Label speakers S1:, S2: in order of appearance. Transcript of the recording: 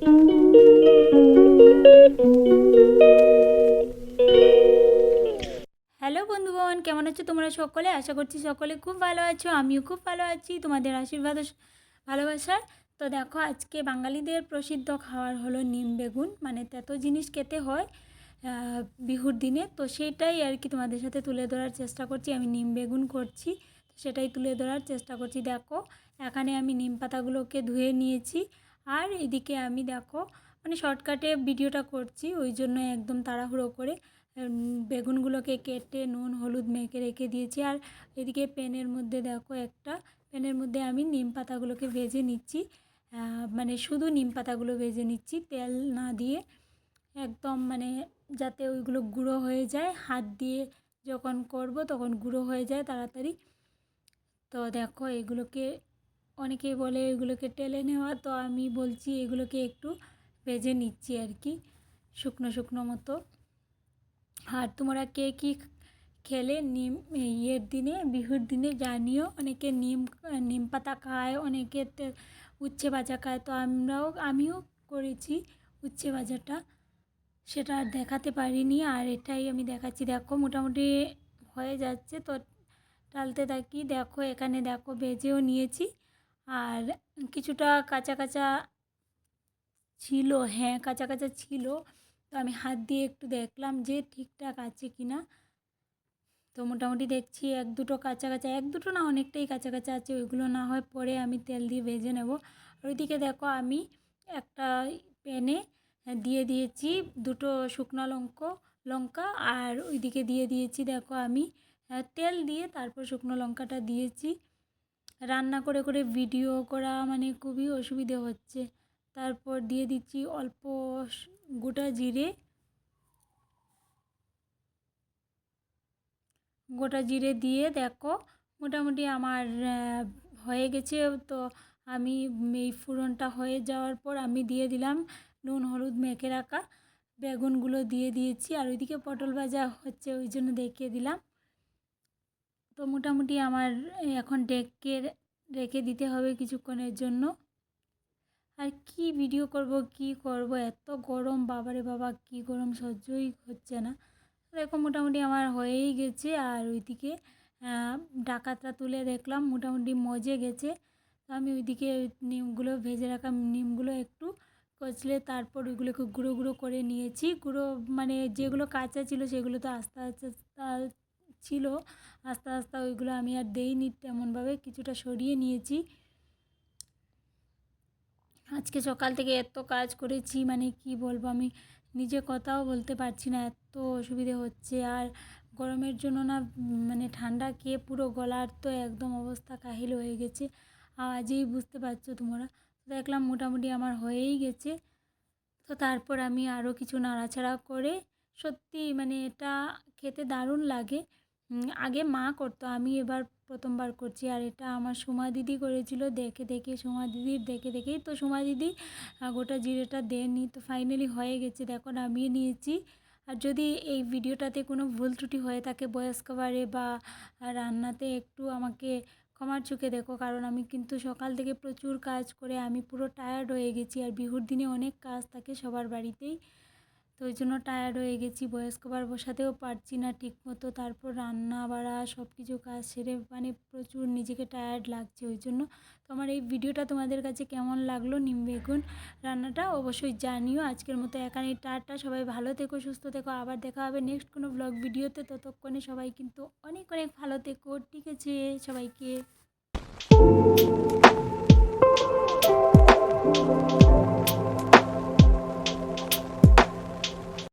S1: Hello বন্ধুগণ, কেমন আছো তোমরা সকলে? আশা করছি সকলে খুব ভালো আছো। আমিও খুব ভালো আছি তোমাদের আশীর্বাদ ও ভালোবাসায়। তো দেখো, আজকে বাঙালিদের প্রসিদ্ধ খাবার হলো নিম বেগুন, মানে তেতো জিনিস খেতে হয় বিহুর দিনে। তো সেটাই আর কি তোমাদের সাথে তুলে ধরার চেষ্টা করছি। আমি নিম বেগুন করছি, তো সেটাই তুলে ধরার চেষ্টা করছি। দেখো, এখানে আমি নিম পাতাগুলোকে ধুয়ে নিয়েছি, আর এদিকে আমি দেখো মানে শর্টকাটে ভিডিওটা করছি, ওই জন্য একদম তাড়াহুড়ো করে বেগুনগুলোকে কেটে নুন হলুদ মেখে রেখে দিয়েছি। আর এদিকে প্যানের মধ্যে আমি নিম পাতাগুলোকে ভেজে নিচ্ছি, মানে শুধু নিম পাতাগুলো ভেজে নিচ্ছি, তেল না দিয়ে। একদম মানে যাতে ওইগুলো গুঁড়ো হয়ে যায়, হাত দিয়ে যখন করব তখন গুঁড়ো হয়ে যায় তাড়াতাড়ি। তো দেখো, এগুলোকে অনেকেই বলে এগুলোকে টেলে নেওয়া, তো আমি বলছি এগুলোকে একটু ভেজে নিচ্ছি আর কি, শুকনো শুকনো মতো। আর তোমরা কে কী খেলে দিনে, বিহুর দিনে জানিও। অনেকে নিম পাতা খায়, অনেকে উচ্ছে ভাজা খায়। তো আমিও করেছি উচ্ছে ভাজাটা, সেটা আর দেখাতে পারিনি, আর এটাই আমি দেখাচ্ছি। দেখো, মোটামুটি হয়ে যাচ্ছে, তো টালতে থাকি। দেখো, এখানে দেখো ভেজেও নিয়েছি, আর কিছুটা কাঁচা কাঁচা ছিল, হ্যাঁ কাঁচা কাঁচা ছিল। তো আমি হাত দিয়ে একটু দেখলাম যে ঠিকঠাক আছে কি না। তো মোটামুটি দেখছি এক দুটো কাঁচা কাঁচা, এক দুটো না অনেকটাই কাঁচা কাঁচা আছে, ওইগুলো না হয় পরে আমি তেল দিয়ে ভেজে নেব। আর ওইদিকে দেখো, আমি একটা প্যানে দিয়ে দিয়েছি দুটো শুকনো লঙ্কা, আর ওইদিকে দিয়ে দিয়েছি দেখো আমি তেল দিয়ে তারপর শুকনো লঙ্কাটা দিয়েছি। রান্না করে করে ভিডিও করা মানে খুবই অসুবিধে হচ্ছে। তারপর দিয়ে দিচ্ছি অল্প গোটা জিরে, দিয়ে দেখো মোটামুটি আমার হয়ে গেছে। তো আমি এই ফোড়নটা হয়ে যাওয়ার পর আমি দিয়ে দিলাম নুন হলুদ মেখে রাখা বেগুনগুলো দিয়ে দিয়েছি, আর ওইদিকে পটল ভাজা হচ্ছে ওই জন্য দেখিয়ে দিলাম। তো মোটামুটি আমার এখন ডেকে রেখে দিতে হবে কিছুক্ষণের জন্য। আর কি ভিডিও করব, এত গরম, বাবারে বাবা কি গরম, সহ্যই হচ্ছে না। দেখো মোটামুটি আমার হয়েই গেছে। আর ওইদিকে ডাকাতটা তুলে দেখলাম মোটামুটি মজে গেছে। তো আমি ওইদিকে নিমগুলো ভেজে রাখা নিমগুলো একটু কচলে তারপর ওইগুলোকে গুঁড়ো গুঁড়ো করে নিয়েছি। গুঁড়ো মানে যেগুলো কাঁচা ছিল সেগুলো তো আস্তে আস্তে ছিল, আস্তে আস্তে ওইগুলো আমি আর দেইনি তেমনভাবে, কিছুটা সরিয়ে নিয়েছি। আজকে সকাল থেকে এত কাজ করেছি, মানে কি বলবো, আমি নিজে কথাও বলতে পারছি না, এত অসুবিধে হচ্ছে। আর গরমের জন্য না মানে ঠান্ডা খেয়ে পুরো গলার তো একদম অবস্থা কাহিল হয়ে গেছে, আজই বুঝতে পারছো তোমরা। দেখলাম মোটামুটি আমার হয়েই গেছে। তো তারপর আমি আরও কিছু নাড়াচাড়া করে, সত্যি মানে এটা খেতে দারুণ লাগে। আগে মা করতো, আমি এবার প্রথমবার করছি। আর এটা আমার সোমা দিদি করেছিল দেখে দেখে, সোমা দিদির দেখে দেখেই। তো সোমা দিদি গোটা জিরেটা দেননি। তো ফাইনালি হয়ে গেছে, দেখো নামিয়ে নিয়েছি। আর যদি এই ভিডিওটাতে কোনো ভুল ত্রুটি হয়ে থাকে ভয়েস কভারে বা রান্নাতে, একটু আমাকে ক্ষমার চোখে দেখো, কারণ আমি কিন্তু সকাল থেকে প্রচুর কাজ করে আমি পুরো টায়ার্ড হয়ে গেছি। আর বিহুর দিনে অনেক কাজ থাকে সবার বাড়িতেই, তো ওই জন্য টায়ার্ড হয়ে গেছি, ভয়েস কভার বসাতেও পারছি না ঠিকমতো। তারপর রান্না বাড়া সব কিছু কাজ সেরে মানে প্রচুর নিজেকে টায়ার্ড লাগছে ওই জন্য। তো আমার এই ভিডিওটা তোমাদের কাছে কেমন লাগলো নিম বেগুন রান্নাটা অবশ্যই জানিও। আজকের মতো এখানেই টাটা, সবাই ভালো থেকো, সুস্থ থেকো, আবার দেখা হবে নেক্সট কোনো ব্লগ ভিডিওতে। ততক্ষণে সবাই কিন্তু অনেক অনেক ভালো থেকো, ঠিক আছে সবাইকে।